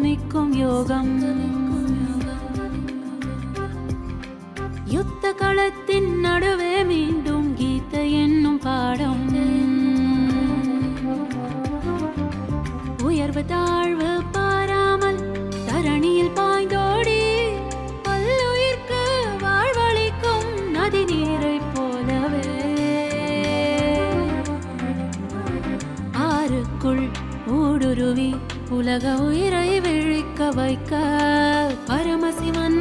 நிற்கும் யோகம். யுத்த களத்தின் நடுவே மீண்டும் கீதை என்னும் பாடம். உயர்வு தாழ்வு பாராமல் தரணியில் பாய்ந்தோடி பல்லுயிர்க்கு வாழ்வளிக்கும் நதி நீரை போலவே ஆறுக்குள் ஊடுருவி உலக உயிரை விழிக்க வைக்க பரமசிவன்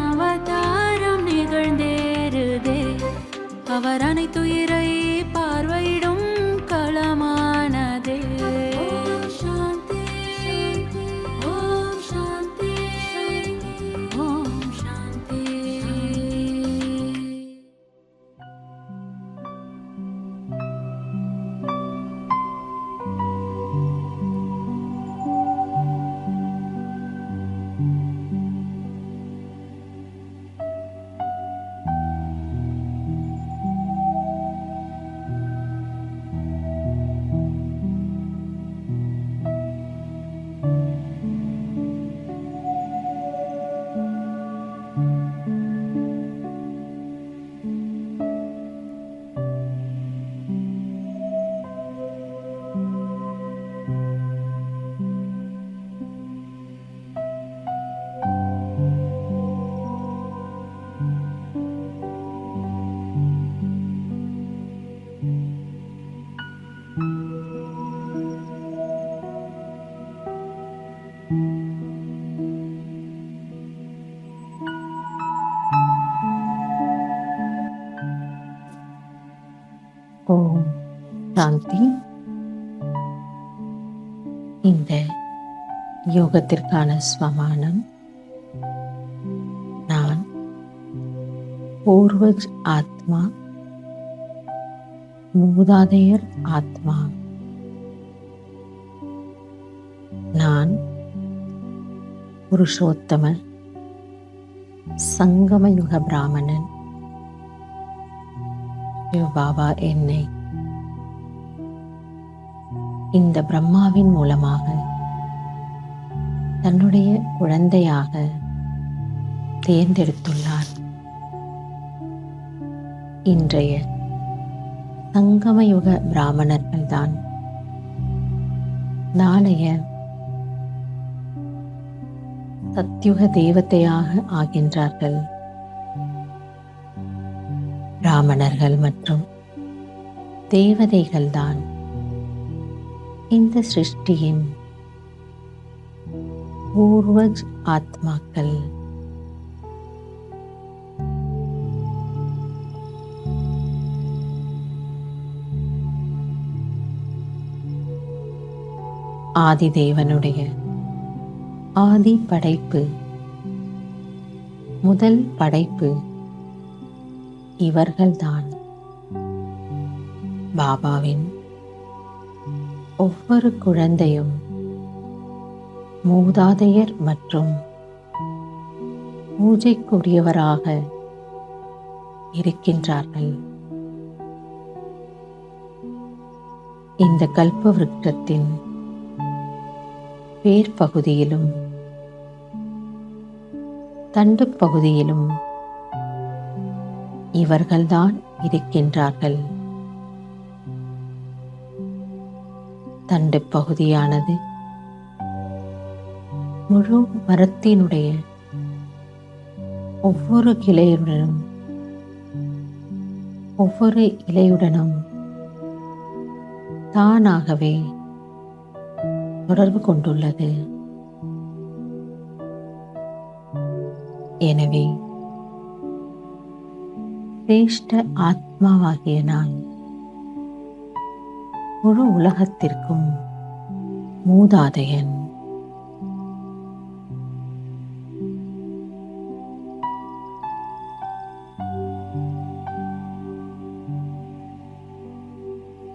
அவதாரம் நிகழ்ந்தேறுதே. அவர் அனைத்துயிரை பார்வையிடும் களமானதே. ஓம் சாந்தி, ஓம் சாந்தி, ஓம் சாந்தி. ஓம் சாந்தி. இந்த யோகத்திற்கான ஸ்வமானம். நான் பூர்வஜ் ஆத்மா, மூதாதையர் ஆத்மா. நான் புருஷோத்தம சங்கமயுக பிராமணன். பாபா என்னை இந்த பிரம்மாவின் மூலமாக தன்னுடைய குழந்தையாக தேர்ந்தெடுத்துள்ளார். இன்றைய சங்கமயுக பிராமணர்கள்தான் நாளைய சத்யுக தேவதையாக ஆகின்றார்கள். பிராமணர்கள் மற்றும் தேவதைகள்தான் இந்த சிருஷ்டியின் பூர்வஜ் ஆத்மாக்கள். ஆதிதேவனுடைய ஆதி படைப்பு, முதல் படைப்பு இவர்கள்தான். பாபாவின் ஒவ்வொரு குழந்தையும் மூதாதையர் மற்றும் பூஜைக்குரியவராக இருக்கின்றார்கள். இந்த கல்ப விருட்சத்தின் வேர் பகுதியிலும் தண்டு பகுதியிலும் இவர்கள்தான் இருக்கின்றார்கள். தண்டு பகுதியானது முழு மரத்தினுடைய ஒவ்வொரு கிளையுடனும் ஒவ்வொரு இலையுடனும் தானாகவே தொடர்பு கொண்டுள்ளது. எனவே சிரேஷ்ட ஆத்மாவாகிய நான் முழு உலகத்திற்கும் மூதாதையன்.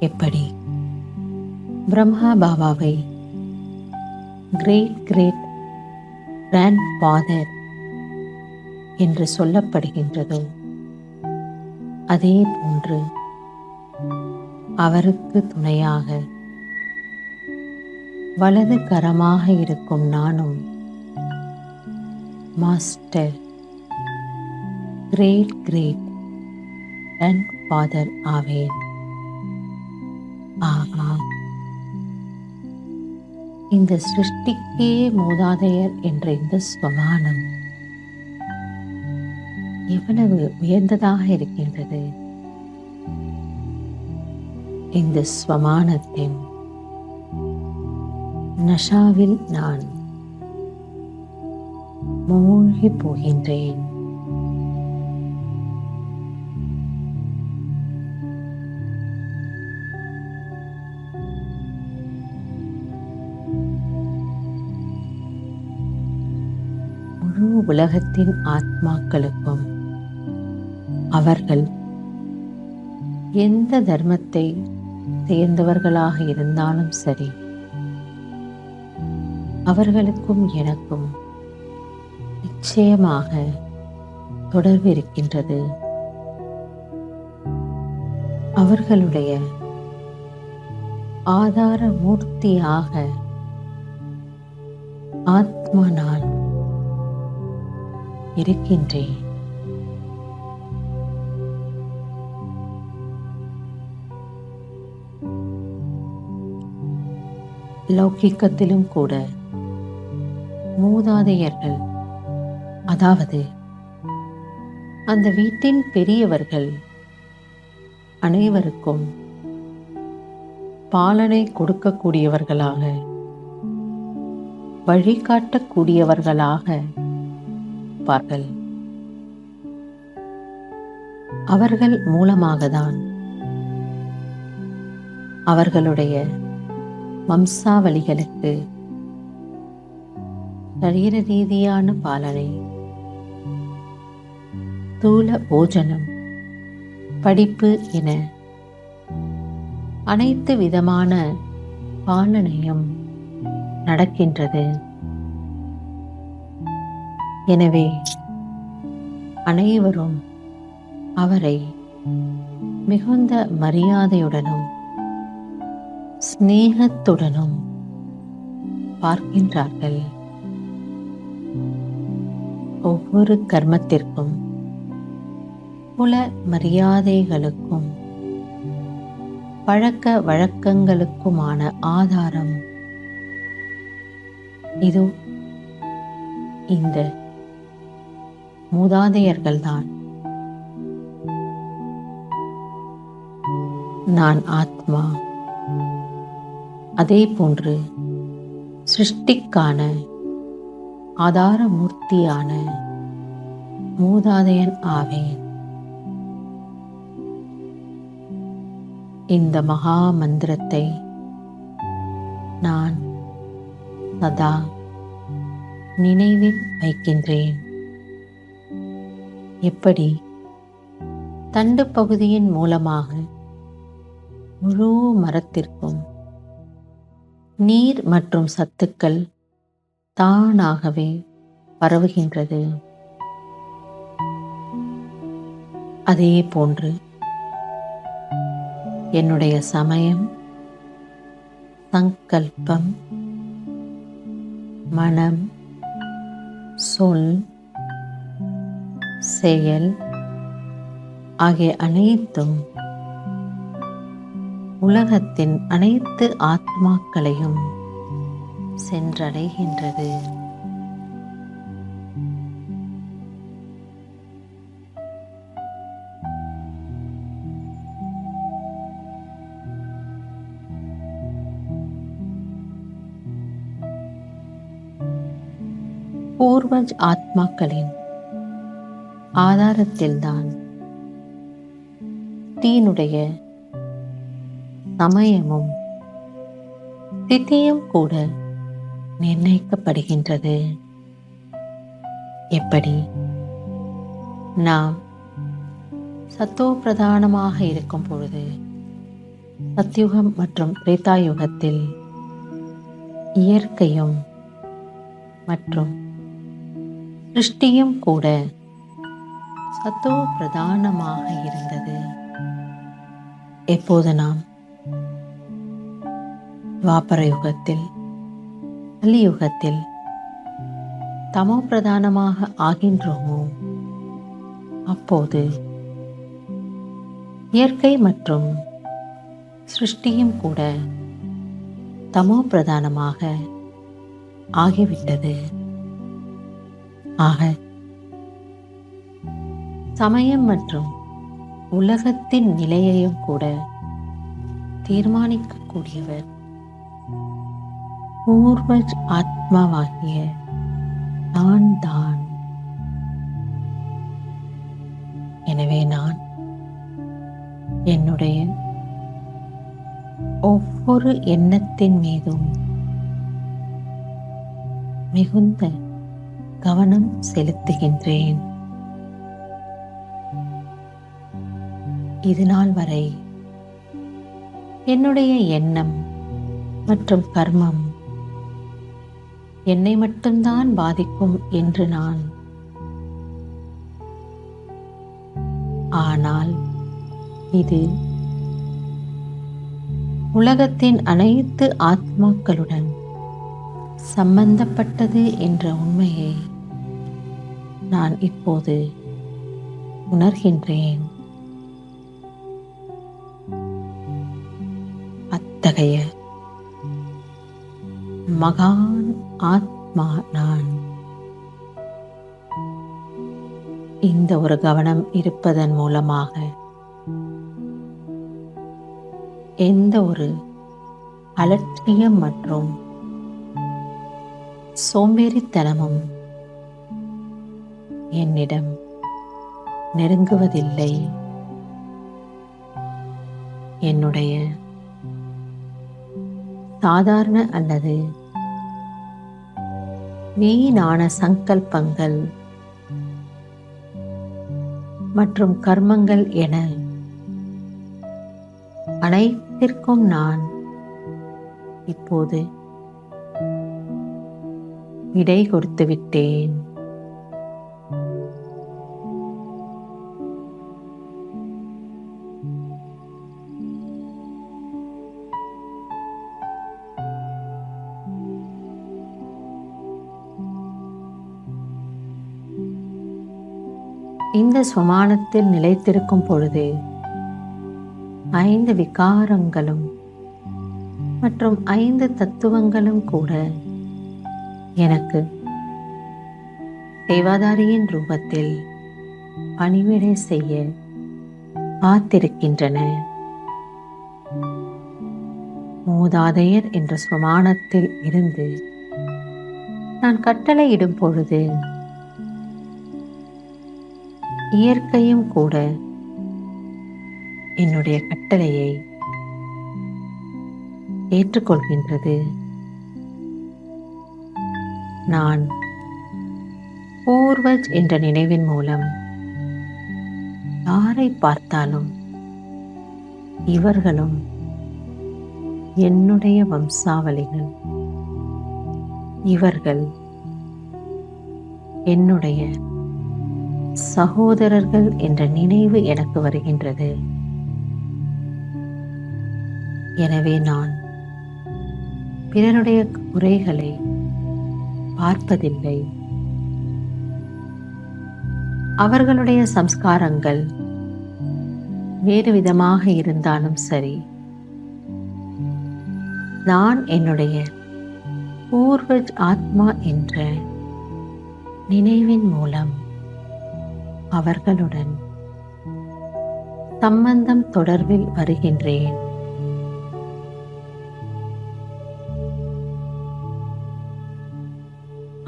எப்படி பிரம்மா பாபாவை கிரேட் கிரேட் கிராண்ட் ஃபாதர் என்று சொல்லப்படுகின்றதோ அதே போன்று அவருக்கு துணையாக வலது கரமாக இருக்கும் நானும் master, great great grandfather ஆவேன். ஆகா, இந்த சிருஷ்டிக்கே மூதாதையர் என்ற இந்த ஸ்வமானம் எவ்வளவு உயர்ந்ததாக இருக்கின்றது. இந்த ஸ்வமானத்தின் நஷாவில் நான் மூழ்கி போகின்றேன். முழு உலகத்தின் ஆத்மாக்களுக்கும் அவர்கள் எந்த தர்மத்தை சேர்ந்தவர்களாக இருந்தாலும் சரி, அவர்களுக்கும் எனக்கும் நிச்சயமாக தொடர்பு இருக்கின்றது. அவர்களுடைய ஆதார மூர்த்தியாக ஆத்மா நான் இருக்கின்றேன். லௌகிக்கத்திலும் கூட மூதாதையர்கள், அதாவது அந்த வீட்டின் பெரியவர்கள் அனைவருக்கும் பாலனை கொடுக்கக்கூடியவர்களாக, வழிகாட்டக்கூடியவர்களாக பார்ப்பார்கள். அவர்கள் மூலமாகத்தான் அவர்களுடைய வம்சாவளிகளுக்கு சரீர ரீதியான பாலனை, ஸ்தூல போஜனம், படிப்பு என அனைத்து விதமான பாலனையும் நடக்கின்றது. எனவே அனைவரும் அவரை மிகுந்த மரியாதையுடனும் ஸ்நேகத்துடனும் பார்க்கின்றார்கள். ஒவ்வொரு கர்மத்திற்கும் குல மரியாதைகளுக்கும் பழக்க வழக்கங்களுக்குமான ஆதாரம் இது இந்த மூதாதையர்கள்தான். நான் ஆத்மா, அதே போன்று சிருஷ்டிக்கான ஆதார மூர்த்தியான மூதாதையன் ஆவேன். இந்த மகா மந்திரத்தை நான் சதா நினைவில் வைக்கின்றேன். எப்படி தண்டு பகுதியின் மூலமாக முழு மரத்திற்கும் நீர் மற்றும் சத்துக்கள் தானாகவே பரவுகின்றது, அதே போன்று என்னுடைய சமயம், சங்கல்பம், மனம், சொல், செயல் ஆகிய அனைத்தும் உலகத்தின் அனைத்து ஆத்மாக்களையும் சென்றடைகின்றது. பூர்வஜ் ஆத்மாக்களின் ஆதாரத்தில்தான் தீனுடைய சமயமும் திதியும் கூட நிர்ணயிக்கப்படுகின்றது. எப்படி நாம் சத்தோ பிரதானமாக இருக்கும் பொழுது சத்யுகம் மற்றும் திரேதாயுகத்தில் இயற்கையும் மற்றும் சிருஷ்டியும் கூட சத்தோ பிரதானமாக இருந்தது. எப்போது நாம் துவாபர யுகத்தில், கலியுகத்தில் தமோ பிரதானமாக ஆகின்றோமோ அப்போது இயற்கை மற்றும் சிருஷ்டியும் கூட தமோ பிரதானமாக ஆகிவிட்டது. ஆக சமயம் மற்றும் உலகத்தின் நிலையையும் கூட தீர்மானிக்கக்கூடியவர் பூர்வஜ் ஆத்மாவாகிய நான் தான். எனவே நான் என்னுடைய ஒவ்வொரு எண்ணத்தின் மீதும் மிகுந்த கவனம் செலுத்துகின்றேன். இதுநாள் வரை என்னுடைய எண்ணம் மற்றும் கர்மம் என்னை மட்டும்தான் பாதிக்கும் என்று நான், ஆனால் இது உலகத்தின் அனைத்து ஆத்மாக்களுடன் சம்பந்தப்பட்டது என்ற உண்மையை நான் இப்போது உணர்கின்றேன். அத்தகைய மகான் ஆத்மா நான். இந்த ஒரு கவனம் இருப்பதன் மூலமாக எந்த ஒரு அலட்சியம் மற்றும் சோம்பேறித்தனமும் என்னிடம் நெருங்குவதில்லை. என்னுடைய சாதாரண அல்லது வீணான சங்கல்பங்கள் மற்றும் கர்மங்கள் என அனைத்திற்கும் நான் இப்போது விடை கொடுத்து விட்டேன். இந்த சுமானத்தில் நிலைத்திருக்கும் பொழுது 5 விகாரங்களும் மற்றும் 5 தத்துவங்களும் கூட எனக்கு சேவாதாரியின் ரூபத்தில் பணிவிடை செய்ய காத்திருக்கின்றன. மூதாதையர் என்ற சுமானத்தில் இருந்து நான் கட்டளையிடும் பொழுது இயற்கையும் கூட என்னுடைய கட்டளையை ஏற்றுக்கொள்கின்றது. நான் பூர்வஜ் என்ற நினைவின் மூலம் யாரை பார்த்தாலும் இவர்களும் என்னுடைய வம்சாவளிகள், இவர்கள் என்னுடைய சகோதரர்கள் என்ற நினைவு எனக்கு வருகின்றது. எனவே நான் பிறருடைய குறைகளை பார்ப்பதில்லை. அவர்களுடைய சம்ஸ்காரங்கள் வேறு விதமாக இருந்தாலும் சரி, நான் என்னுடைய பூர்வஜ் ஆத்மா என்ற நினைவின் மூலம் அவர்களுடன் சம்பந்தம் தொடர்பில் வருகின்றேன்.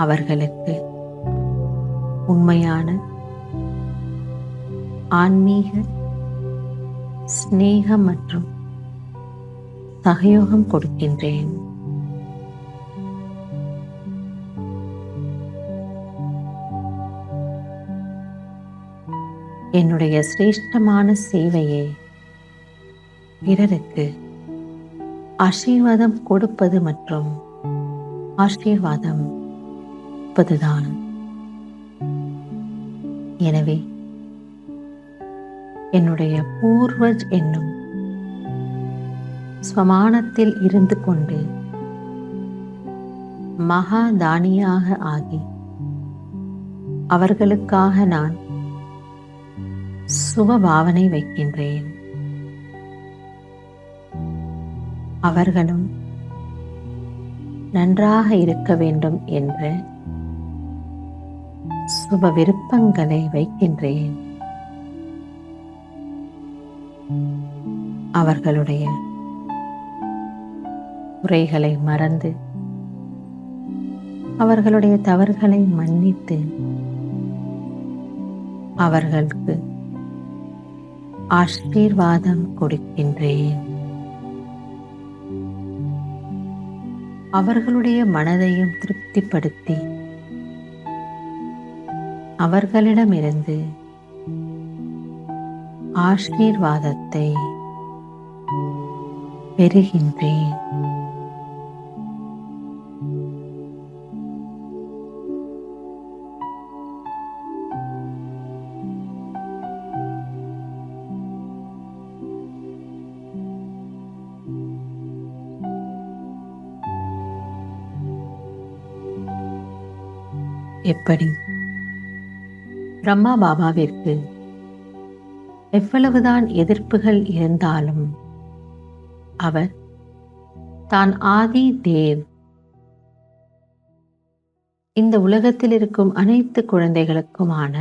அவர்களுக்கு உண்மையான ஆன்மீக ஸ்நேகம் மற்றும் சகயோகம் கொடுக்கின்றேன். என்னுடைய சிரேஷ்டமான சேவையை பிறருக்கு ஆசீர்வாதம் கொடுப்பது மற்றும் ஆசீர்வாதம் கொடுப்பதுதான். எனவே என்னுடைய பூர்வஜ் என்னும் ஸ்வமானத்தில் இருந்து கொண்டு மகாதானியாக ஆகி அவர்களுக்காக நான் சுப பாவனை வைக்கின்றேன். அவர்களும் நன்றாக இருக்க வேண்டும் என்ற சுப விருப்பங்களை வைக்கின்றேன். அவர்களுடைய குறைகளை மறந்து அவர்களுடைய தவறுகளை மன்னித்து அவர்களுக்கு ஆசீர்வாதம் கொடுக்கின்றேன். அவர்களுடைய மனதையும் திருப்திப்படுத்தி அவர்களிடமிருந்து ஆசீர்வாதத்தை பெறுகின்றேன். எப்படி பிரம்மா பாபாவிற்கு எவ்வளவுதான் எதிர்ப்புகள் இருந்தாலும் அவர் தான் ஆதி தேவ், இந்த உலகத்தில் இருக்கும் அனைத்து குழந்தைகளுக்குமான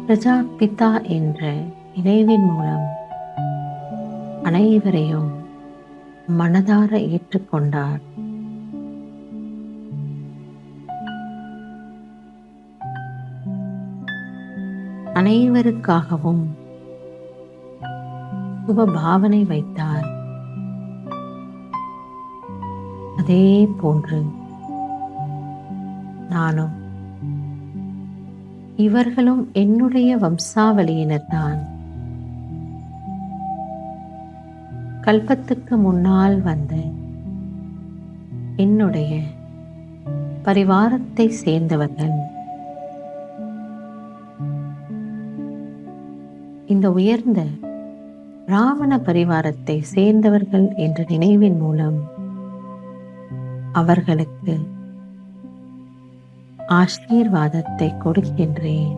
பிரஜாபிதா என்ற இணைவின் மூலம் அனைவரையும் மனதார ஏற்றுக்கொண்டார். அனைவருக்காகவும் சுப பாவனை வைத்தார். அதே போன்று நானும் இவர்களும் என்னுடைய வம்சாவளியினர்தான். கல்பத்துக்கு முன்னால் வந்த என்னுடைய பரிவாரத்தை சேர்ந்தவர்கள். இந்த உயர்ந்த ராவண பரிவாரத்தை சேர்ந்தவர்கள் என்ற நினைவின் மூலம் அவர்களுக்கு ஆசீர்வாதத்தை கொடுக்கின்றேன்.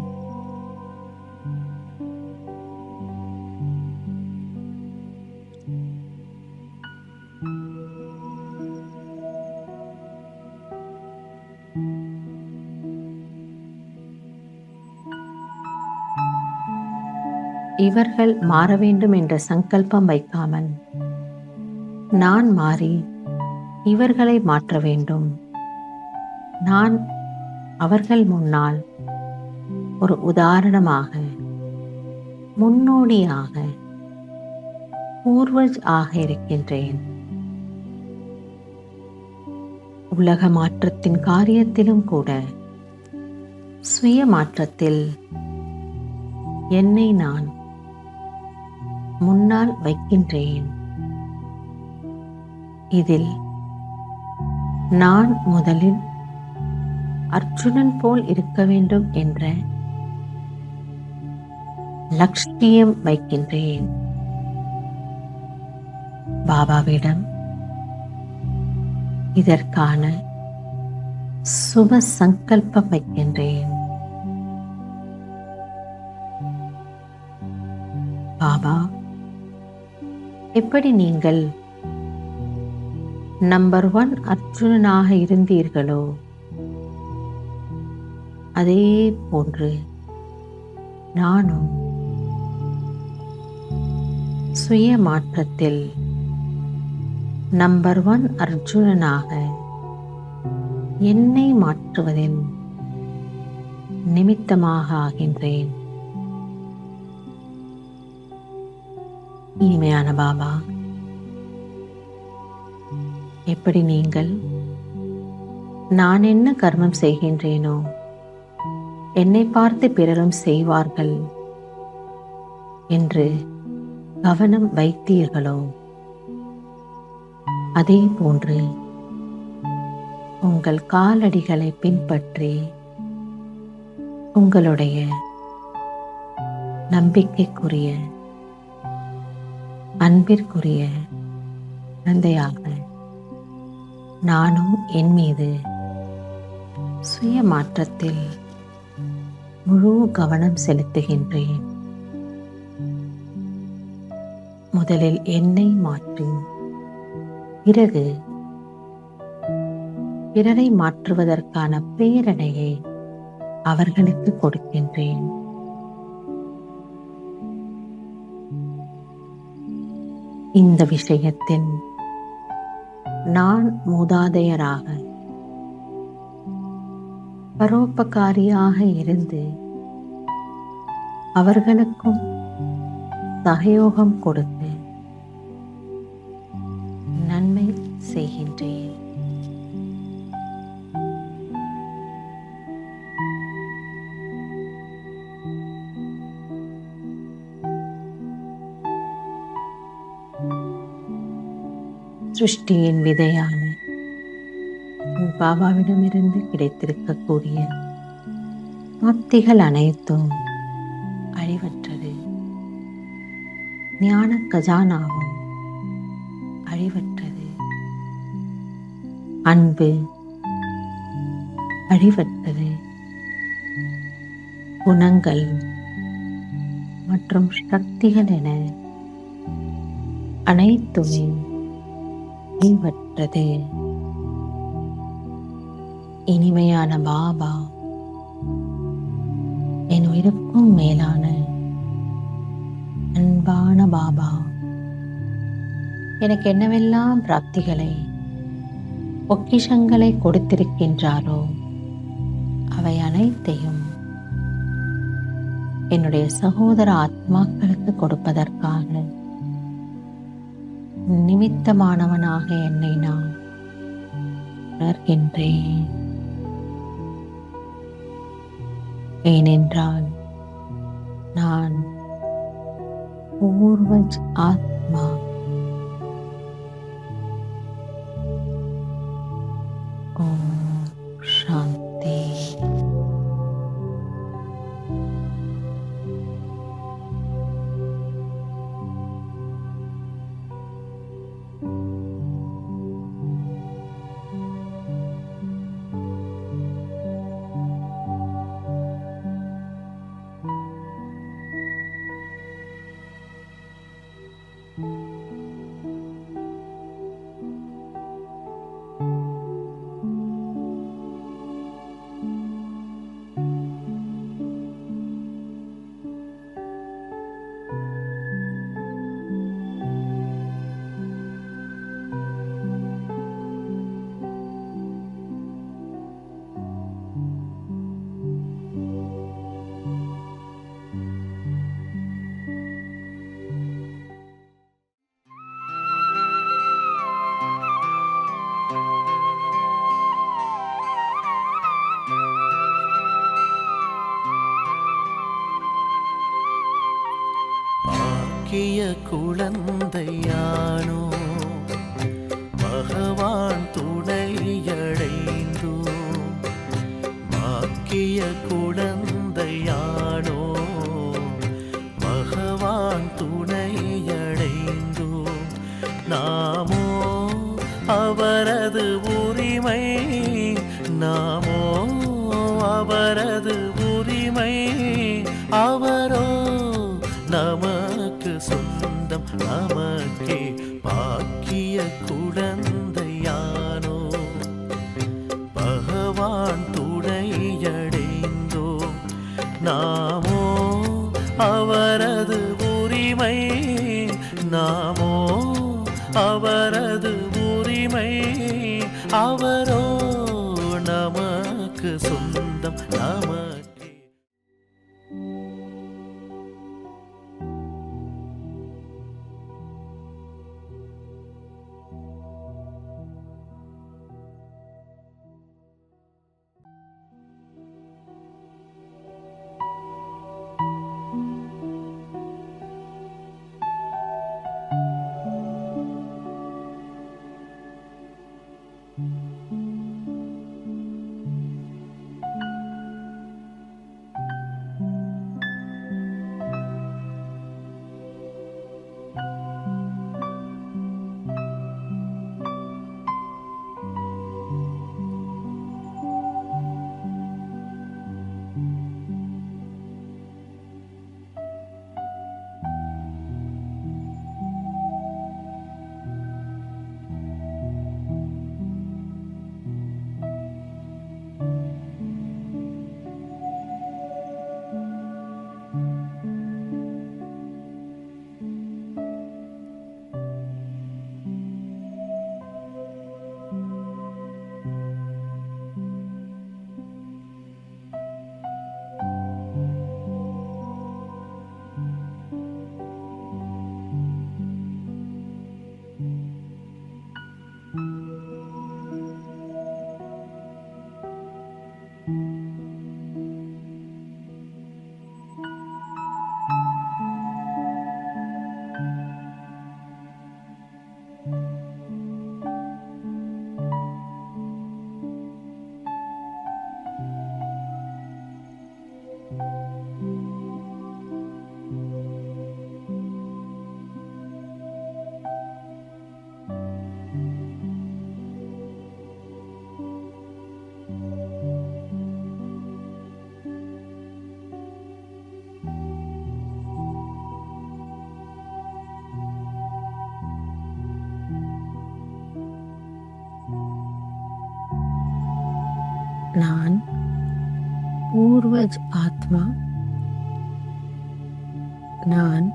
இவர்கள் மாற வேண்டும் என்ற சங்கல்பம் வைக்காமல் நான் மாறி இவர்களை மாற்ற வேண்டும். நான் அவர்கள் முன்னால் ஒரு உதாரணமாக, முன்னோடியாக, பூர்வஜ் ஆக இருக்கின்றேன். உலக மாற்றத்தின் காரியத்திலும் கூட சுய மாற்றத்தில் என்னை நான் முன்னால் வைக்கின்றேன். இதில் நான் முதலில் அர்ஜுனன் போல் இருக்க வேண்டும் என்ற லட்சியம் வைக்கின்றேன். பாபாவிடம் இதற்கான சுப சங்கல்பம் வைக்கின்றேன். பாபா, எப்படி நீங்கள் நம்பர் 1 அர்ஜுனனாக இருந்தீர்களோ அதே போன்று நானும் சுய மாற்றத்தில் நம்பர் 1 அர்ஜுனனாக என்னை மாற்றுவதில் நிமித்தமாக ஆகின்றேன். இனிமையான பாபா, எப்படி நீங்கள் நான் என்ன கர்மம் செய்கின்றேனோ என்னை பார்த்து பிறரும் செய்வார்கள் என்று கவனம் வைத்தீர்களோ அதே போன்று உங்கள் காலடிகளை பின்பற்றி உங்களுடைய நம்பிக்கைக்குரிய அன்பிற்குரிய குழந்தையாக நானும் என் மீது சுய மாற்றத்தில் முழு கவனம் செலுத்துகின்றேன். முதலில் என்னை மாற்றி பிறகு பிறரை மாற்றுவதற்கான பிரேரணையை அவர்களுக்கு கொடுக்கின்றேன். இந்த விஷயத்தில் நான் மூதாதையராக பரோபகாரியாக இருந்து அவர்களுக்கும் சகயோகம் கொடுத்து நன்மை செய்கின்றேன். சிருஷ்டியின் விதையான பாபாவிடமிருந்து கிடைத்திருக்கக்கூடிய வார்த்தைகள் அனைத்தும் அழிவற்றது. ஞான கஜானாவும் அழிவற்றது. அன்பு அழிவற்றது. குணங்கள் மற்றும் சக்திகள் என அனைத்துமே அழிவற்றது. இனிமையான பாபா, என் உயிருக்கும் மேலான அன்பான பாபா, எனக்கு என்னவெல்லாம் பிராப்திகளை பொக்கிஷங்களை கொடுத்திருக்கின்றாரோ அவை அனைத்தையும் என்னுடைய சகோதர ஆத்மாக்களுக்கு கொடுப்பதற்காக நிமித்தமானவனாக என்னை நான் உணர்கின்றேன். ஏனென்றால் நான் பூர்வஜ் ஆத்மா. ஓம் சாந்தி. பாக்கிய குழந்தையானோ பகவான் துணையடைந்தோ. பாக்கிய குழந்தையானோ பகவான் துணையடைந்தோ. நாமோ அவரது உரிமை, நாமோ அவரது உரிமை. அவரோ நமக்கு சொந்தம், நமக்கே பாக்கிய குழந்தையானோ. பகவான் துணையடைந்தோ. நாமோ அவரது உரிமை, நாமோ அவரது உரிமை. அவரோ நமக்கு சொந்தம், நமக்கே. நான் பூர்வஜ் ஆத்மா. நான்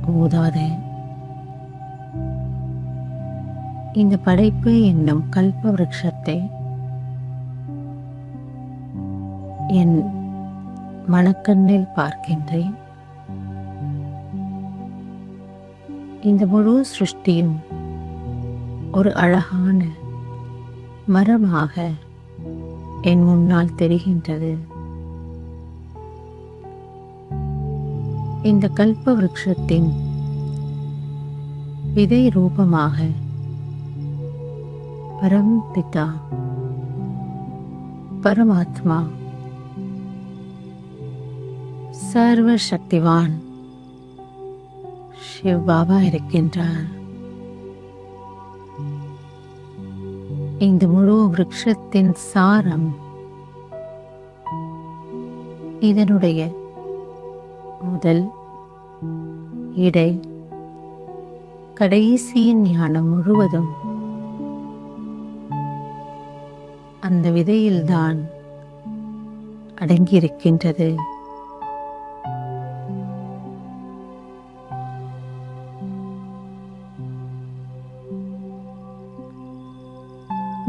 மூதாதை. இந்த படைப்பு என்னும் கல்ப விருட்சத்தை என் மனக்கண்ணில் பார்க்கின்றேன். இந்த முழு சிருஷ்டியும் ஒரு அழகான மரமாக என் முன்னால் தெரிகின்றது. இந்த கல்ப விருட்சத்தின் விதை ரூபமாக பரம்பிதா பரமாத்மா சர்வ சக்திவான் சிவ் பாபா இருக்கின்றார். இந்த முழு விருட்சத்தின் சாரம் இதனுடைய முதல், இடை, கடைசியின் ஞானம் முழுவதும் அந்த விதையில்தான் அடங்கியிருக்கின்றது.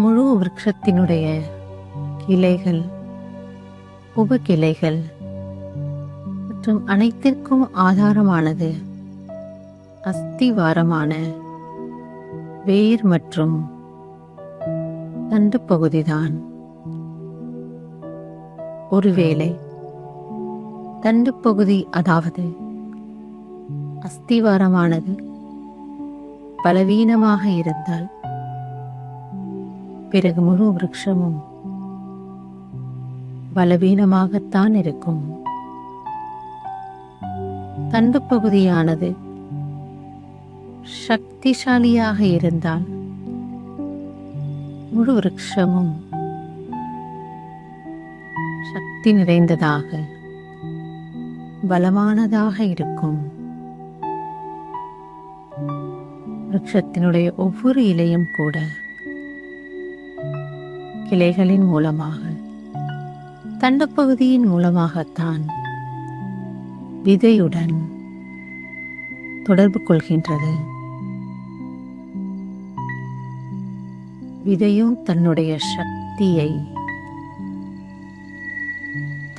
முழு விருட்சத்தினுடைய கிளைகள், உபகிளைகள் மற்றும் அனைத்திற்கும் ஆதாரமானது அஸ்திவாரமான வேர் மற்றும் தண்டு பகுதிதான். ஒருவேளை தண்டு பகுதி, அதாவது அஸ்திவாரமானது பலவீனமாக இருந்தால் பிறகு முழு விருட்சமும் பலவீனமாகத்தான் இருக்கும். தண்டு பகுதியானது சக்திசாலியாக இருந்தால் முழு விருட்சமும் சக்தி நிறைந்ததாக, பலமானதாக இருக்கும். விருட்சத்தினுடைய ஒவ்வொரு இலையும் கூட கிளைகளின் மூலமாக, தண்டுப்பகுதியின் மூலமாகத்தான் விதையுடன் தொடர்பு கொள்கின்றது. விதையும் தன்னுடைய சக்தியை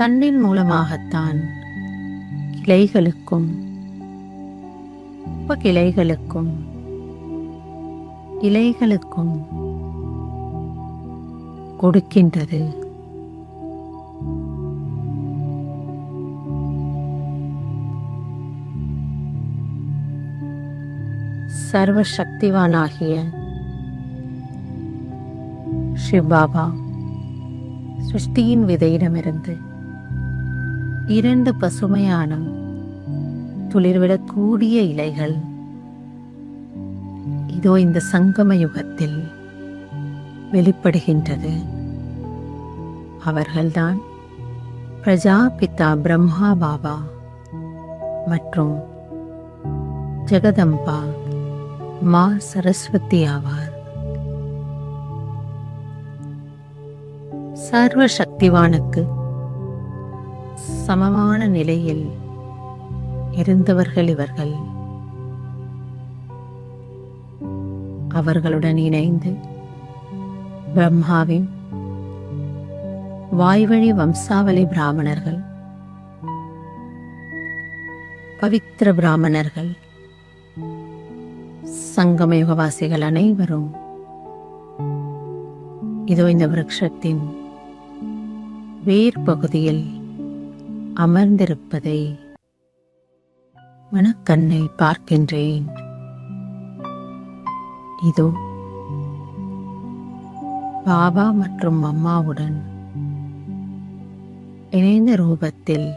தன்னின் மூலமாகத்தான் கிளைகளுக்கும் உபகிளைகளுக்கும் இலைகளுக்கும் கொடுக்கின்றது. சர்வ சக்திவானாகிய சிவ் பாபா சிருஷ்டியின் விதையிடமிருந்து 2 பசுமையான துளிர்விடக்கூடிய இலைகள் இதோ இந்த சங்கம யுகத்தில் வெளிப்படுகின்றது. அவர்கள்தான் பிரஜாபிதா பிரம்மா பாபா மற்றும் ஜெகதம்பா மா சரஸ்வதி ஆவார். சர்வ சக்திவானுக்கு சமமான நிலையில் இருந்தவர்கள் இவர்கள். அவர்களுடன் இணைந்து பிரம்மாவின் வாய்வழி வம்சாவளி பிராமணர்கள், பவித்திர பிராமணர்கள், சங்கமயுகவாசிகள் அனைவரும் இதோ இந்த விருட்சத்தின் வேர் பகுதியில் அமர்ந்திருப்பதை மனக்கண்ணை பார்க்கின்றேன். இதோ பாபா மற்றும் அம்மாவுடன் இணைந்த ரூபத்தில்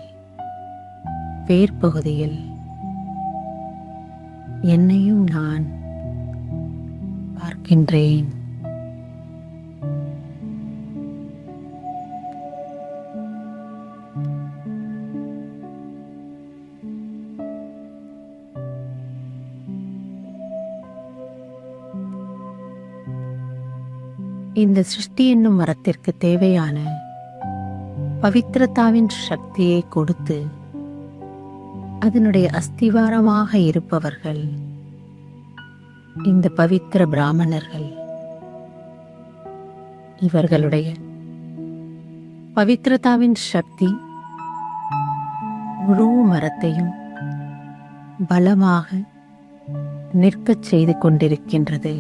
வேர் பகுதியில் என்னையும் நான் பார்க்கின்றேன். இந்த சிருஷ்டி என்னும் மரத்திற்கு தேவையான பவித்திரத்தாவின் சக்தியை கொடுத்து அதனுடைய அஸ்திவாரமாக இருப்பவர்கள் இந்த பவித்திர பிராமணர்கள். இவர்களுடைய பவித்திரத்தாவின் சக்தி முழு மரத்தையும் பலமாக நிற்கச் செய்து கொண்டிருக்கின்றது.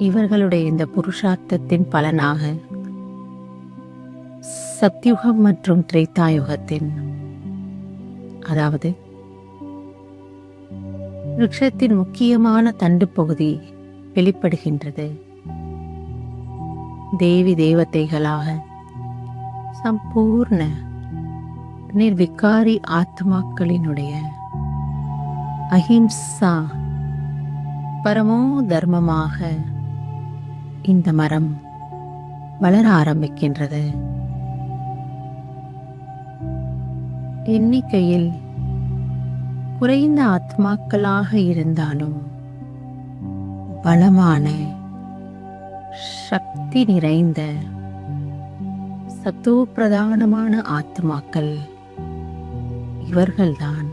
இவர்களுடைய இந்த புருஷார்த்தத்தின் பலனாக சத்யுகம் மற்றும் திரேதாயுகத்தின், அதாவது விருட்சத்தின் முக்கியமான தண்டு பகுதி வெளிப்படுகின்றது. தேவி தேவதைகளாக சம்பூர்ண நிர்விகாரி ஆத்மாக்களினுடைய அஹிம்சா பரமோ தர்மமாக இந்த மரம் வளர ஆரம்பிக்கின்றது. எண்ணிக்கையில் குறைந்த ஆத்மாக்களாக இருந்தாலும் பலமான சக்தி நிறைந்த சத்தோ பிரதானமான ஆத்மாக்கள் இவர்கள்தான்.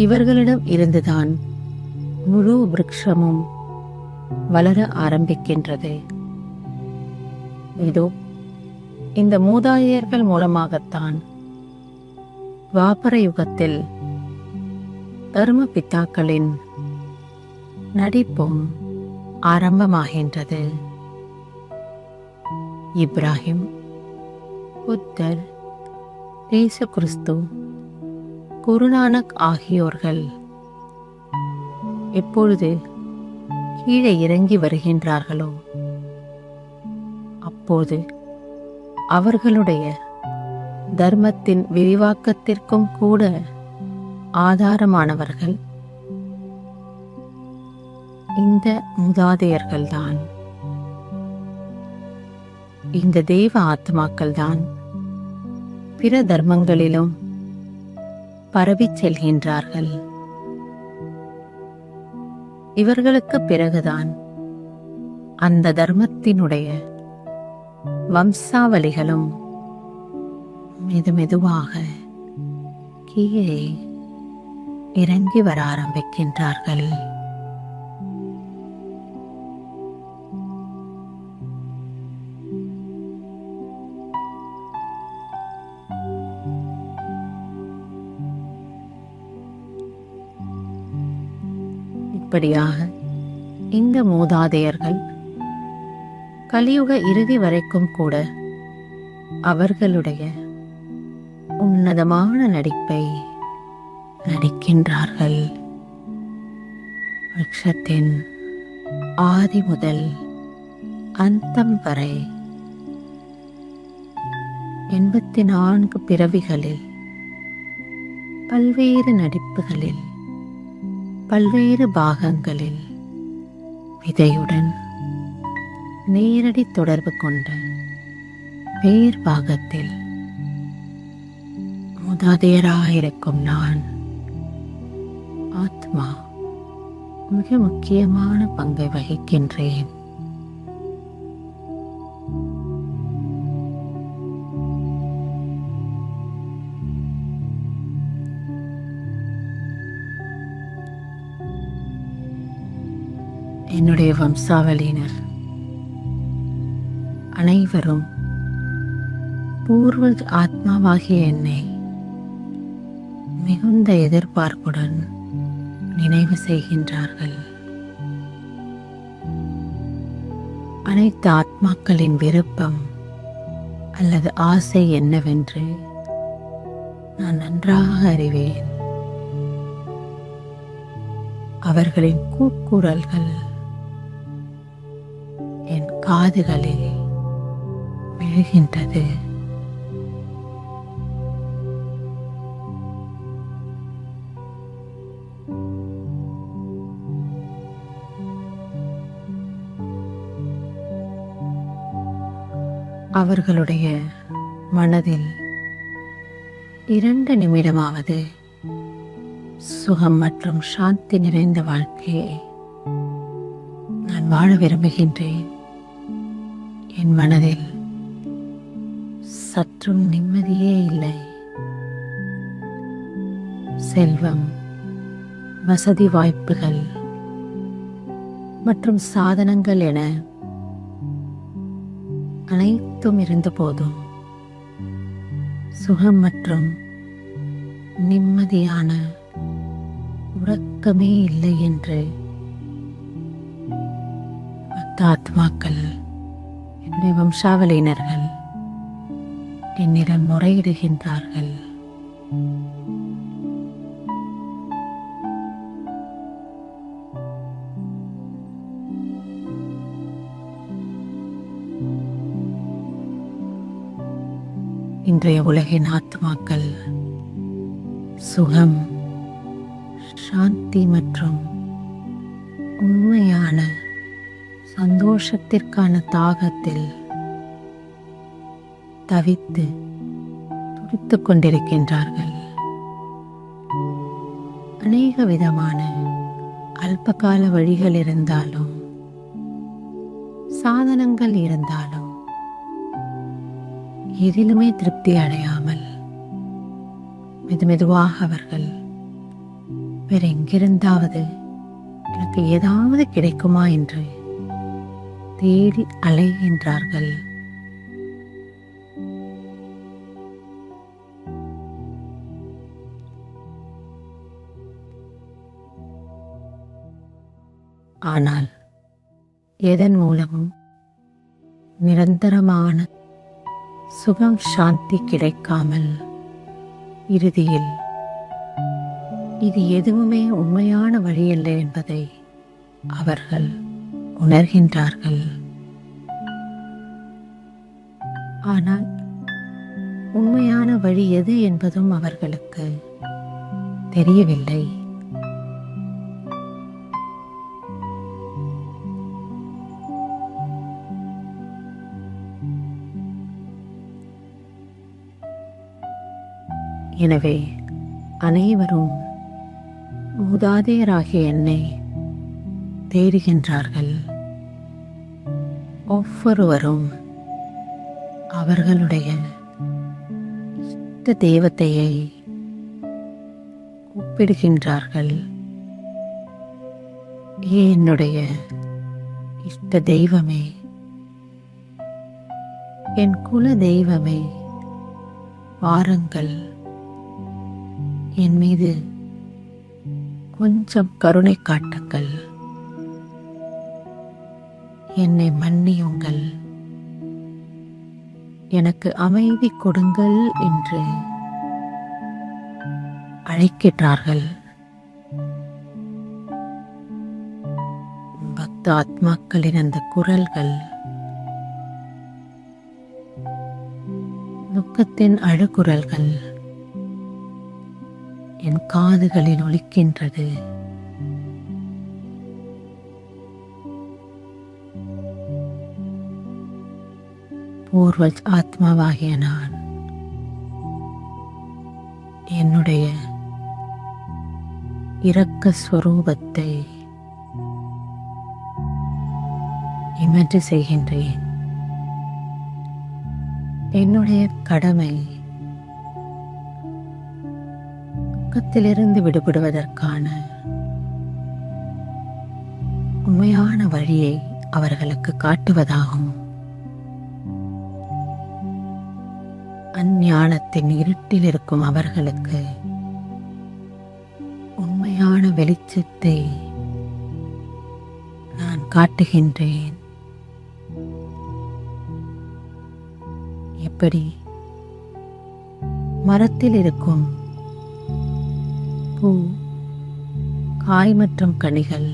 இவர்களிடம் இருந்துதான் முழு விருட்சமும் வளர ஆரம்பிக்கின்றது. இதோ இந்த மூதாதையர்கள் மூலமாகத்தான் துவாபர யுகத்தில் தர்ம பிதாக்களின் நடிப்பும் ஆரம்பமாகின்றது. இப்ராஹிம், புத்தர், இயேசு கிறிஸ்து, குருநானக் ஆகியோர்கள் எப்பொழுது கீழே இறங்கி வருகின்றார்களோ அப்போது அவர்களுடைய தர்மத்தின் விரிவாக்கத்திற்கும் கூட ஆதாரமானவர்கள் இந்த மூதாதையர்கள்தான். இந்த தேவ ஆத்மாக்கள்தான் பிற தர்மங்களிலும் பரவிச் செல்கின்றார்கள். இவர்களுக்கு பிறகுதான் அந்த தர்மத்தினுடைய வம்சாவளிகளும் மெதுமெதுவாக கீழே இறங்கி வர ஆரம்பிக்கின்றார்கள். இப்படியாக இந்த மூதாதையர்கள் கலியுக இறுதி வரைக்கும் கூட அவர்களுடைய உன்னதமான நடிப்பை நடிக்கின்றார்கள். விருட்சத்தின் ஆதி முதல் அந்தம் வரை 84 பிறவிகளில் பல்வேறு நடிப்புகளில் பல்வேறு பாகங்களில் விதையுடன் நேரடி தொடர்பு கொண்ட வேர் பாகத்தில் மூதாதையராக இருக்கும் நான், ஆத்மா, மிக முக்கியமான பங்கை வகிக்கின்றேன். என்னுடைய வம்சாவளியினர் அனைவரும் பூர்வ ஆத்மாவாகிய என்னை மிகுந்த எதிர்பார்ப்புடன் நினைவு செய்கின்றார்கள். அனைத்து ஆத்மாக்களின் விருப்பம் அல்லது ஆசை என்னவென்று நான் நன்றாக அறிவேன். அவர்களின் கூக்குரல்கள் என் காதுகளில் விழுகின்றது. அவர்களுடைய மனதில் 2 நிமிடமாவது சுகம் மற்றும் சாந்தி நிறைந்த வாழ்க்கையை நான் வாழ விரும்புகின்றேன். என் மனதில் சற்றும் நிம்மதியே இல்லை. செல்வம், வசதி வாய்ப்புகள் மற்றும் சாதனங்கள் என அனைத்தும் இருந்த போதும் சுகம் மற்றும் நிம்மதியான உறக்கமே இல்லை என்று மற்ற ஆத்மாக்கள், என்னுடைய வம்சாவளியினர்கள் என்னிடம் முறையிடுகின்றார்கள். இன்றைய உலகின் ஆத்மாக்கள் சுகம், சாந்தி மற்றும் உண்மையான சந்தோஷத்திற்கான தாகத்தில் தவித்து துடித்துக் கொண்டிருக்கின்றார்கள். அநேக விதமான அல்பகால வழிகள் இருந்தாலும், சாதனங்கள் இருந்தாலும், எதிலுமே திருப்தி அடையாமல் மெதுவாக அவர்கள் வேற எங்கிருந்தாவது எனக்கு ஏதாவது கிடைக்குமா என்று தேடி அலைகின்றார்கள். ஆனால் எதன் மூலமும் நிரந்தரமான சுகம், சாந்தி கிடைக்காமல் இறுதியில் இது எதுவுமே உண்மையான வழியல்ல என்பதை அவர்கள் உணர்கின்றார்கள். ஆனால் உண்மையான வழி எது என்பதும் அவர்களுக்கு தெரியவில்லை. எனவே அனைவரும் மூதாதையராகிய என்னை தேடுகின்றார்கள். ஒவ்வொருவரும் அவர்களுடைய இஷ்ட தெய்வத்தையை கூப்பிடுகின்றார்கள். என்னுடைய இஷ்ட தெய்வமே, என் குல தெய்வமே, வாருங்கள், என் மீது கொஞ்சம் கருணை காட்டுங்கள், என்னை மன்னியுங்கள், எனக்கு அமைதி கொடுங்கள் என்று அழைக்கிறார்கள். பக்த ஆத்மாக்களின் அந்த குரல்கள் துக்கத்தின் அழுகுரல்கள் என் காதுகளில் ஒலிக்கின்றது. பூர்வ ஆத்மாவாகிய நான் என்னுடைய இரக்க ஸ்வரூபத்தை இமேஜ் செய்கின்றேன். என்னுடைய கடமை துக்கத்திலிருந்து விடுபடுவதற்கான உண்மையான வழியை அவர்களுக்கு காட்டுவதாகும். அஞ்ஞானத்தின் இருட்டில் இருக்கும் அவர்களுக்கு உண்மையான வெளிச்சத்தை நான் காட்டுகின்றேன். எப்படி மரத்தில் இருக்கும் பூ, காய் மற்றும் கனிகள்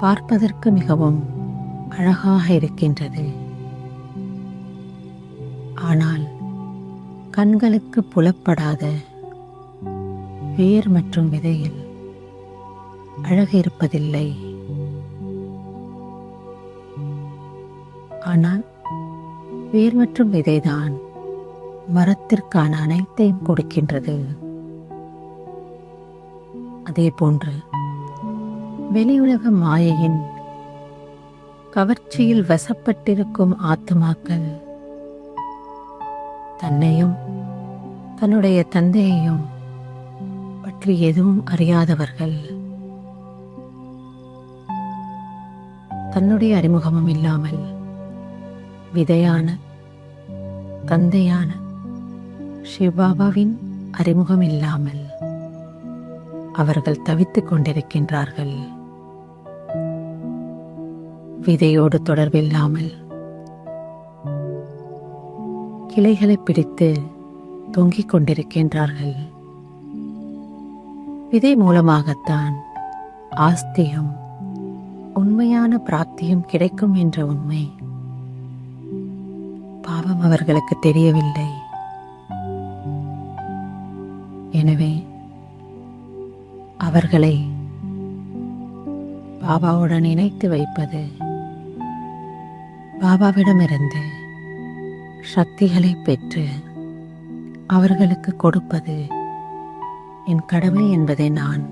பார்ப்பதற்கு மிகவும் அழகாக இருக்கின்றது. ஆனால் கண்களுக்கு புலப்படாத வேர் மற்றும் விதையில் அழகு இருப்பதில்லை. ஆனால் வேர் மற்றும் விதைதான் மரத்திற்கான அனைத்தையும் கொடுக்கின்றது. அதே போன்று வெளியுலக மாயையின் கவர்ச்சியில் வசப்பட்டிருக்கும் ஆத்துமாக்கள் தன்னையும் தன்னுடைய தந்தையையும் பற்றி எதுவும் அறியாதவர்கள். தன்னுடைய அறிமுகமும் இல்லாமல் விதையான தந்தையான சிவபாபாவின் அறிமுகம் இல்லாமல் அவர்கள் தவித்துக் கொண்டிருக்கின்றார்கள். விதையோடு தொடர்பில்லாமல் கிளைகளை பிடித்து தொங்கிக் கொண்டிருக்கின்றார்கள். விதை மூலமாகத்தான் ஆஸ்தியும் உண்மையான பிராப்தியும் கிடைக்கும் என்ற உண்மை பாவம் அவர்களுக்கு தெரியவில்லை. எனவே அவர்களை பாபாவுடன் இணைத்து வைப்பது, பாபாவிடமிருந்து சக்திகளை பெற்று அவர்களுக்கு கொடுப்பது என் கடமை என்பதை நான்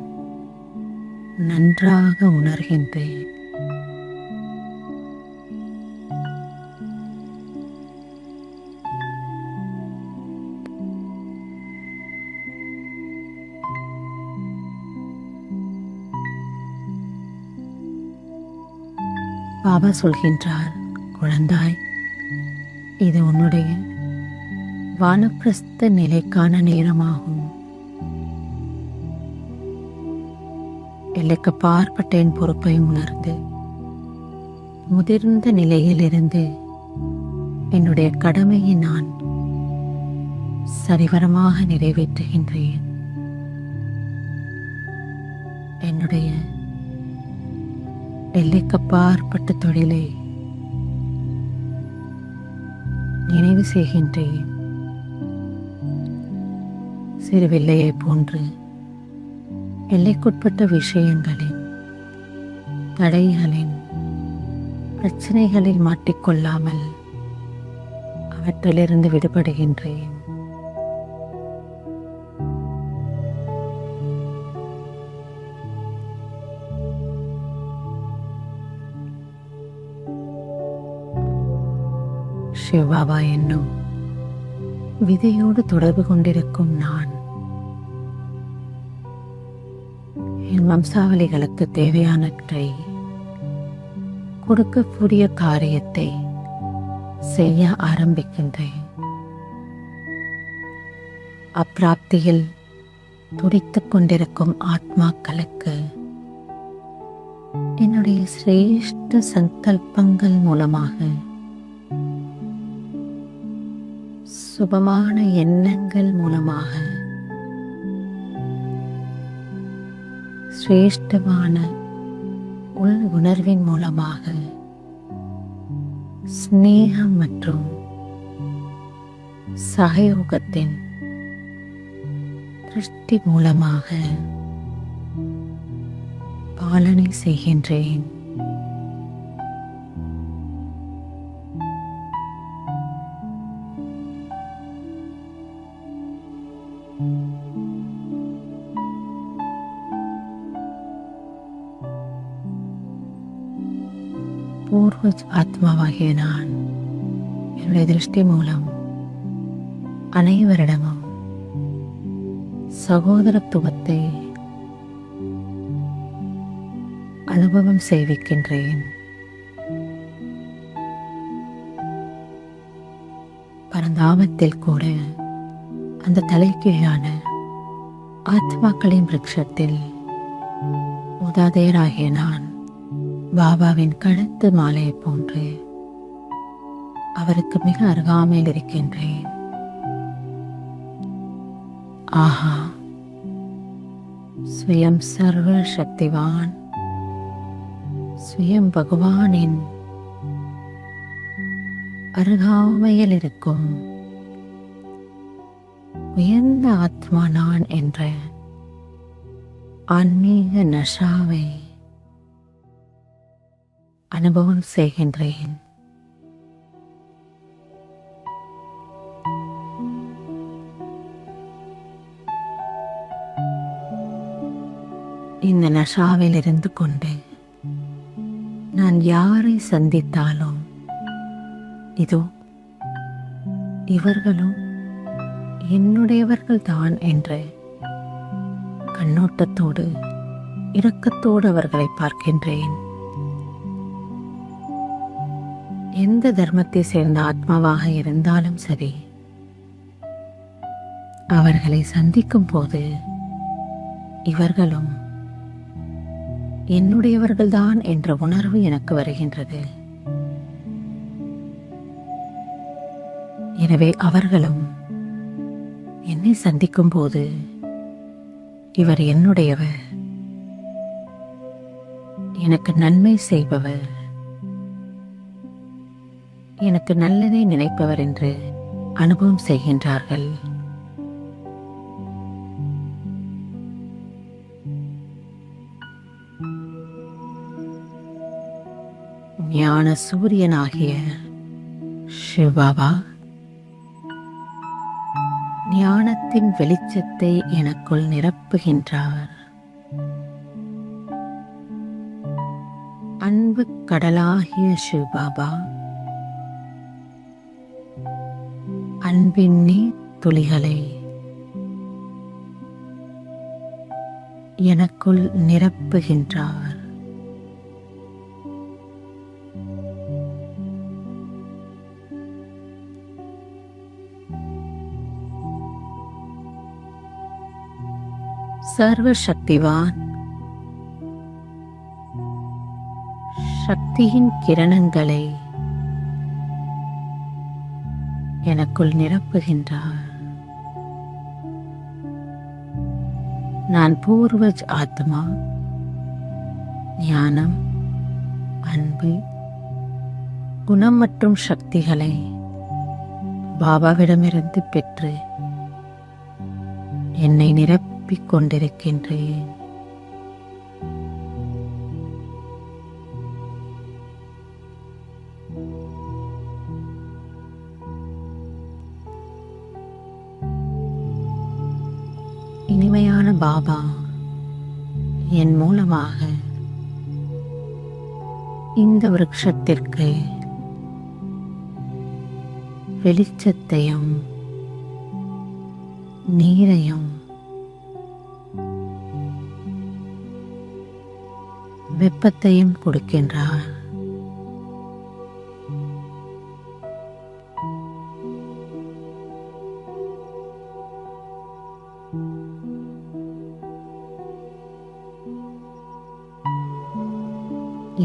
நன்றாக உணர்கின்றேன். பாபா சொல்கின்றார், குழந்தாய், இது உன்னுடைய வானப்பிரஸ்த நிலைக்கான நேரமாகும். எல்லைக்கு பார்ப்பட்ட என் பொறுப்பை உணர்ந்து முதிர்ந்த நிலையிலிருந்து என்னுடைய கடமையை நான் சரிவரமாக நிறைவேற்றுகின்றேன். என்னுடைய எல்லைக்கப்பாற்பட்ட தொழிலை நினைவு செய்கின்றேன். சிறு வெள்ளையை போன்று எல்லைக்குட்பட்ட விஷயங்களின் தடைகளின் பிரச்சனைகளில் மாட்டிக்கொள்ளாமல் அவற்றிலிருந்து விடுபடுகின்றேன். சிவபாபா என்னும் விதையோடு தொடர்பு கொண்டிருக்கும் நான் என் வம்சாவளிகளுக்கு தேவையானவற்றை கொடுக்கக்கூடிய காரியத்தை செய்ய ஆரம்பிக்கின்றேன். அப்பிராப்தியில் துடித்துக் கொண்டிருக்கும் ஆத்மாக்களுக்கு என்னுடைய சிரேஷ்ட சங்கல்பங்கள் மூலமாக, சுபமான எண்ணங்கள் மூலமாக, சிரேஷ்டமான உள் உணர்வின் மூலமாக, ஸ்நேகம் மற்றும் சகயோகத்தின் திருஷ்டி மூலமாக பாலனை செய்கின்றேன். பூர்வ ஆத்மாவாகிய நான் என்னுடைய திருஷ்டி மூலம் அனைவரிடமும் சகோதரத்துவத்தை அனுபவம் செய்விக்கின்றேன். பரந்தாமத்தில் கூட அந்த தலைகீழான ஆத்மாக்களின் விருட்சத்தில் மூதாதையராகிய நான் பாபாவின் கழுத்து மாலையை போன்று அவருக்கு மிக அருகாமையில் இருக்கின்றேன். ஆஹா, ஸ்வயம் சர்வ சக்திவான், ஸ்வயம் பகவானின் அருகாமையில் இருக்கும் உயர்ந்த ஆத்மா நான் என்ற ஆன்மீக நஷாவை அனுபவம் செய்கின்றேன். இந்த நஷாவில் இருந்து கொண்டு நான் யாரை சந்தித்தாலும் இதோ இவர்களும் என்னுடையவர்கள் தான் என்ற கண்ணோட்டத்தோடு இரக்கத்தோடு அவர்களை பார்க்கின்றேன். எந்த தர்மத்தை சேர்ந்த ஆத்மாவாக இருந்தாலும் சரி, அவர்களை சந்திக்கும் போது இவர்களும் என்னுடையவர்கள்தான் என்ற உணர்வு எனக்கு வருகின்றது. எனவே அவர்களும் என்னை சந்திக்கும் போது இவர் என்னுடையவர், எனக்கு நன்மை செய்பவர், எனக்கு நல்லதை நினைப்பவர் என்று அனுபவம் செய்கின்றார்கள். ஞான சூரியனாகிய சிவபாபா ஞானத்தின் வெளிச்சத்தை எனக்குள் நிரப்புகின்றார். அன்பு கடலாகிய சிவபாபா அன்பின் நீர் துளிகளை எனக்குள் நிரப்புகின்றார். சர்வ சக்திவான் சக்தியின் கிரணங்களை எனக்குள் நிரப்புகின்றார். நான் பூர்வஜ் ஆத்மா ஞானம், அன்பு, குணம் மற்றும் சக்திகளை பாபாவிடமிருந்து பெற்று என்னை நிரப்பிக் கொண்டிருக்கின்றேன். இனிமையான பாபா என் மூலமாக இந்த விருட்சத்திற்கு வெளிச்சத்தையும் நீரையும் வெப்பத்தையும் கொடுக்கின்றார்.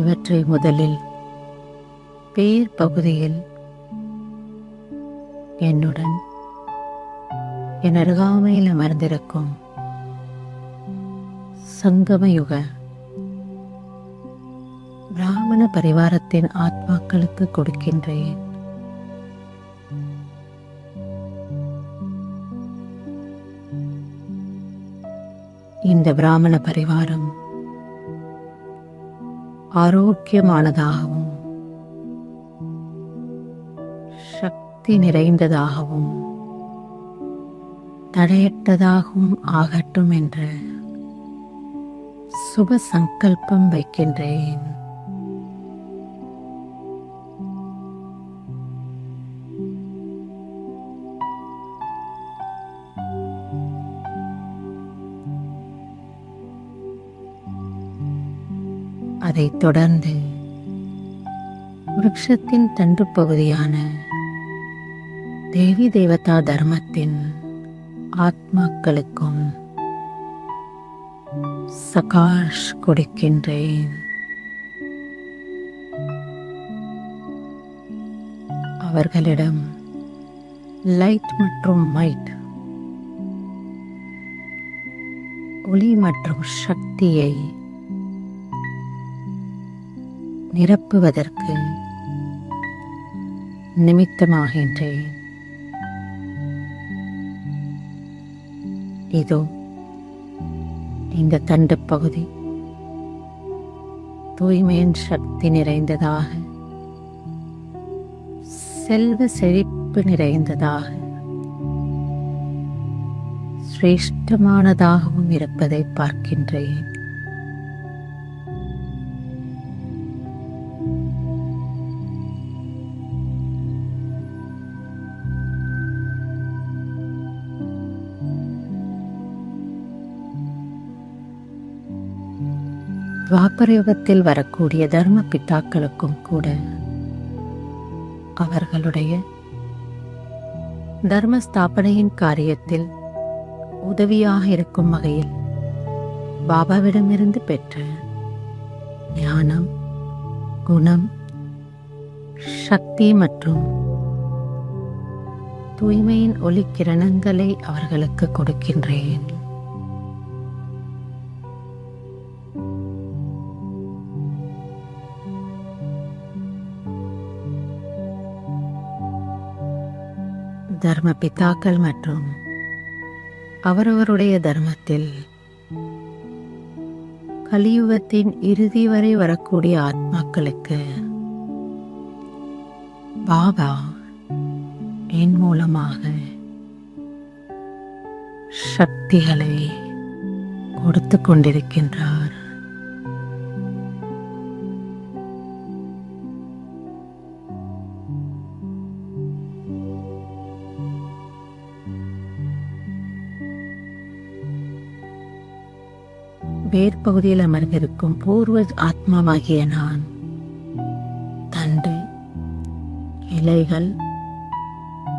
இவற்றை முதலில் பேர் பகுதியில் என்னுடன் என் அருகாமையில் அமர்ந்திருக்கும் சங்கமயுக பிராமண பரிவாரத்தின் ஆத்மாக்களுக்கு கொடுக்கின்றேன். இந்த பிராமண பரிவாரம் ஆரோக்கியமானதாகவும் சக்தி நிறைந்ததாகவும் தடையற்றதாகவும் ஆகட்டும் என்ற சுப சங்கல்பம் வைக்கின்றேன். அதைத் தொடர்ந்து விருட்சத்தின் தண்டு பகுதியான தேவி தேவதா தர்மத்தின் ஆத்மாக்களுக்கும் சகாஷ் கொடுக்கின்றேன். அவர்களிடம் லைட் மற்றும் மைட், ஒளி மற்றும் சக்தியை நிரப்புவதற்கு நிமித்தமாகின்றேன். இதோ இந்த தண்டு பகுதி தூய்மையின் சக்தி நிறைந்ததாக, செல்வ செழிப்பு நிறைந்ததாக, சிரேஷ்டமானதாகவும் இருப்பதை பார்க்கின்றேன். துவாபர யுகத்தில் வரக்கூடிய தர்ம பிதாக்களுக்கும் கூட அவர்களுடைய தர்ம ஸ்தாபனையின் காரியத்தில் உதவியாக இருக்கும் வகையில் பாபாவிடமிருந்து பெற்ற ஞானம், குணம், சக்தி மற்றும் தூய்மையின் ஒளி கிரணங்களை அவர்களுக்கு கொடுக்கின்றேன். தர்ம பிதாக்கள் மற்றும் அவரவருடைய தர்மத்தில் கலியுகத்தின் இறுதி வரை வரக்கூடிய ஆத்மாக்களுக்கு பாபா என் மூலமாக சக்திகளை கொடுத்து கொண்டிருக்கின்றார். வேர்பகுதியில் அமர்ந்திருக்கும் பூர்வ ஆத்மாவாகிய நான் தண்டு, இலைகள்,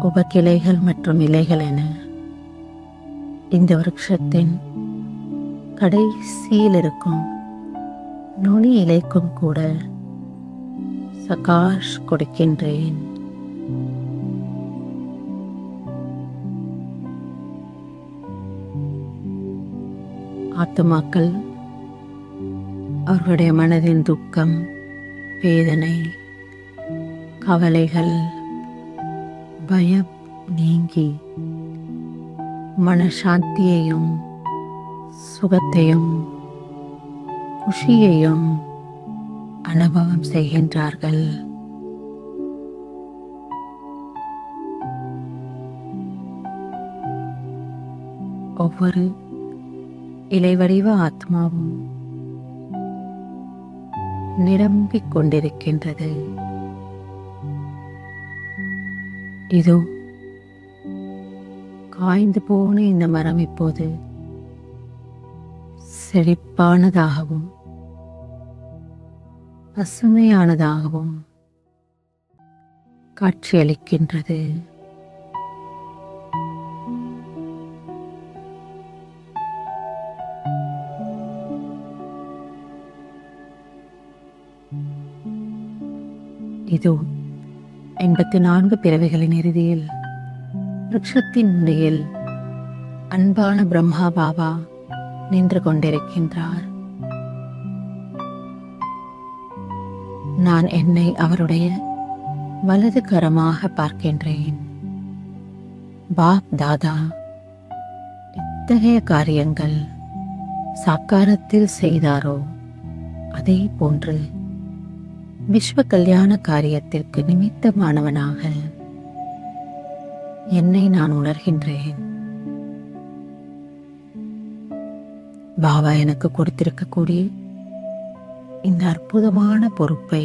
உபகிளைகள் மற்றும் இலைகள் என இந்த விருட்சத்தின் கடைசியில் இருக்கும் நுனி இலைக்கும் கூட சகாஷ் கொடுக்கின்றேன். ஆத்துமாக்கள் அவர்களுடைய மனதின் துக்கம், வேதனை, கவலைகள், பயம் நீங்கி மனசாந்தியையும் சுகத்தையும் குஷியையும் அனுபவம் செய்கின்றார்கள். ஒவ்வொரு இலைவடிவ ஆத்மாவும் நிரம்பிக் கொண்டிருக்கின்றது. இதோ காய்ந்து போன இந்த மரம் இப்போது செழிப்பானதாகவும் பசுமையானதாகவும் காட்சியளிக்கின்றது. இதோ 84 பிறவிகளின் இறுதியில் விருட்சத்தின் முடியில் அன்பான பிரம்மா பாபா நின்று கொண்டிருக்கின்றார். நான் என்னை அவருடைய வலது கரமாக பார்க்கின்றேன். பாப் தாதா எத்தகைய காரியங்கள் சாக்காரத்தில் செய்தாரோ அதே போன்று விஸ்வ கல்யாண காரியத்திற்கு நிமித்தமானவனாக என்னை நான் உணர்கின்றேன். பாபா எனக்கு கொடுத்திருக்கக்கூடிய இந்த அற்புதமான பொறுப்பை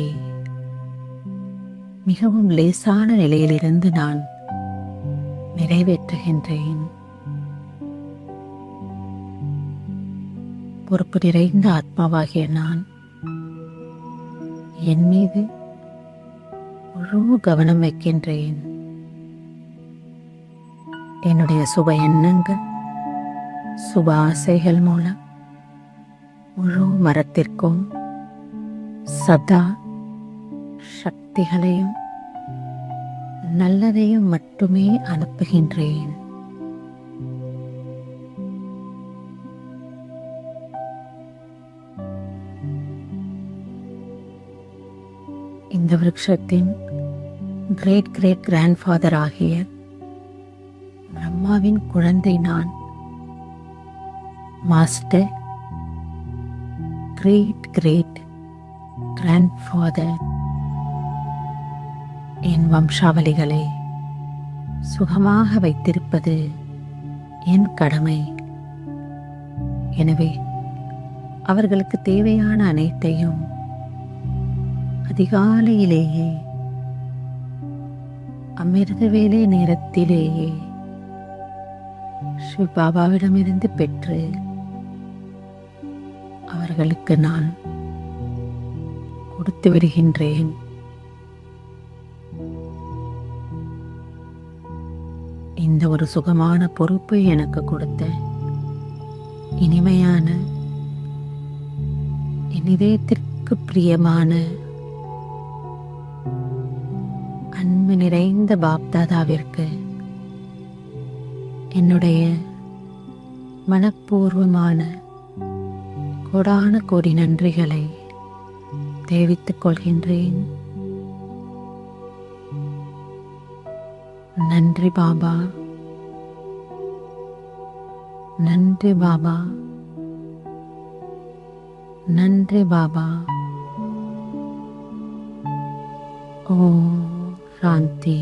மிகவும் லேசான நிலையிலிருந்து நான் நிறைவேற்றுகின்றேன். பொறுப்பு நிறைந்த ஆத்மாவாகிய நான் என் மீது முழு கவனம் வைக்கின்றேன். என்னுடைய சுப எண்ணங்கள், சுப ஆசைகள் மூலம் முழு மரத்திற்கும் சதா சக்திகளையும் நல்லதையும் மட்டுமே அனுப்புகின்றேன். இந்த விருட்சத்தின் கிரேட் கிரேட் கிராண்ட்ஃபாதர் ஆகிய பிரம்மாவின் குழந்தை நான். மாஸ்டர், கிரேட் கிரேட் கிராண்ட்ஃபாதர், என் வம்சாவளிகளை சுகமாக வைத்திருப்பது என் கடமை. எனவே அவர்களுக்கு தேவையான அனைத்தையும் அதிகாலையிலேயே அமிர்த வேலை நேரத்திலேயே சிவபாபாவிடமிருந்து பெற்று அவர்களுக்கு நான் கொடுத்து விடுகின்றேன். இந்த ஒரு சுகமான பொறுப்பை எனக்கு கொடுத்த இனிமையான, என் இதயத்திற்கு பிரியமான, அன்பு நிறைந்த பாப்தாதாவிற்கு என்னுடைய மனப்பூர்வமான கோடான கோடி நன்றிகளை தெரிவித்துக் கொள்கின்றேன். நன்றி பாபா, நன்றி பாபா, நன்றி பாபா. ஓம் சாந்தி.